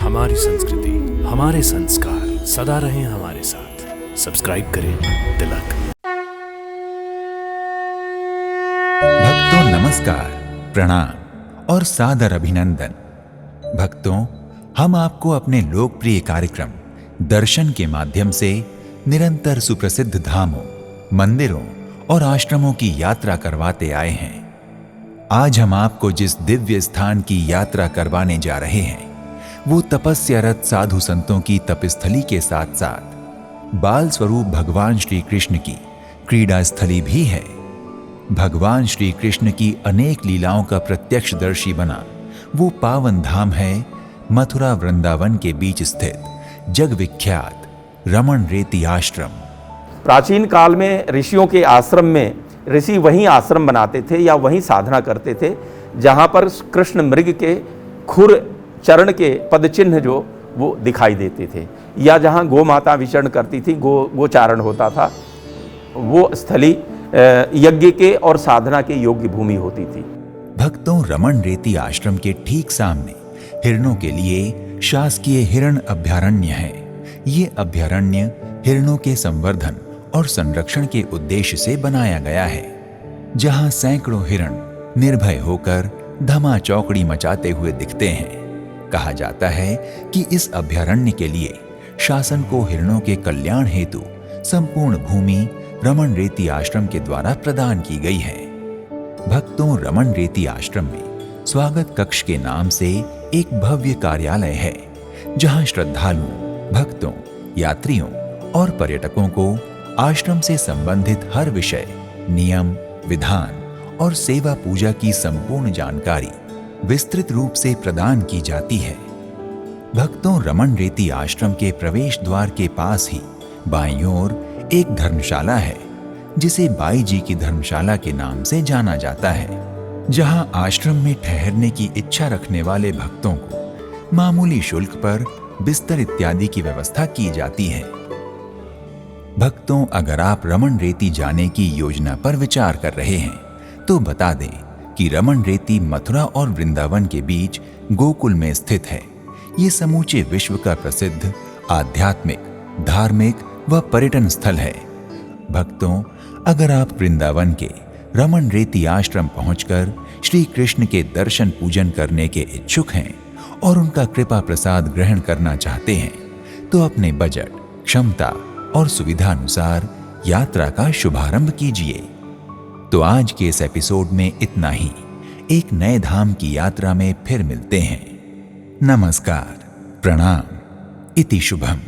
हमारी संस्कृति, हमारे संस्कार सदा रहें हमारे साथ। सब्सक्राइब करें तिलक। भक्तों नमस्कार, प्रणाम और सादर अभिनंदन। भक्तों, हम आपको अपने लोकप्रिय कार्यक्रम दर्शन के माध्यम से निरंतर सुप्रसिद्ध धामों, मंदिरों और आश्रमों की यात्रा करवाते आए हैं। आज हम आपको जिस दिव्य स्थान की यात्रा करवाने जा रहे हैं वो तपस्यारत साधु संतों की तपस्थली के साथ साथ बाल स्वरूप भगवान श्री कृष्ण की क्रीड़ा स्थली भी है। भगवान श्री कृष्ण की अनेक लीलाओं का प्रत्यक्षदर्शी बना वो पावन धाम है मथुरा वृंदावन के बीच स्थित जग विख्यात रमण रेती आश्रम। प्राचीन काल में ऋषियों के आश्रम में ऋषि वहीं आश्रम बनाते थे या वहीं साधना करते थे जहाँ पर कृष्ण मृग के खुर चरण के पद चिन्ह जो वो दिखाई देते थे, या जहाँ गौ माता विचरण करती थी, गोचारण होता था, वो स्थली यज्ञ के और साधना के योग्य भूमि होती थी। भक्तों, रमण रेती आश्रम के ठीक सामने हिरणों के लिए शासकीय हिरण अभयारण्य है। ये अभयारण्य हिरणों के संवर्धन और संरक्षण के उद्देश्य से बनाया गया है, जहां सैकड़ों हिरण निर्भय होकर धमा चौकड़ी मचाते हुए दिखते हैं। कहा जाता है कि इस अभयारण्य के लिए शासन को हिरणों के कल्याण हेतु संपूर्ण भूमि रमण रेती आश्रम के द्वारा प्रदान की गई है। भक्तों, रमण रेती आश्रम में स्वागत कक्ष के नाम से एक भव्य कार्यालय है, जहां श्रद्धालुओं, भक्तों, यात्रियों और पर्यटकों को आश्रम से संबंधित हर विषय, नियम, विधान और सेवा पूजा की संपूर्ण जानकारी विस्तृत रूप से प्रदान की जाती है। भक्तों, रमण रेती आश्रम के प्रवेश द्वार के पास ही बाईं ओर एक धर्मशाला है, जिसे बाई जी की धर्मशाला के नाम से जाना जाता है, जहां आश्रम में ठहरने की इच्छा रखने वाले भक्तों को मामूली शुल्क पर बिस्तर इत्यादि की व्यवस्था की जाती है। भक्तों, अगर आप रमण रेती जाने की योजना पर विचार कर रहे हैं तो बता दें कि रमण रेती मथुरा और वृंदावन के बीच गोकुल में स्थित है। ये समूचे विश्व का प्रसिद्ध आध्यात्मिक, धार्मिक व पर्यटन स्थल है। भक्तों, अगर आप वृंदावन के रमण रेती आश्रम पहुंचकर श्री कृष्ण के दर्शन पूजन करने के इच्छुक हैं और उनका कृपा प्रसाद ग्रहण करना चाहते हैं तो अपने बजट, क्षमता और सुविधा अनुसार यात्रा का शुभारंभ कीजिए। तो आज के इस एपिसोड में इतना ही। एक नए धाम की यात्रा में फिर मिलते हैं। नमस्कार, प्रणाम, इति शुभम।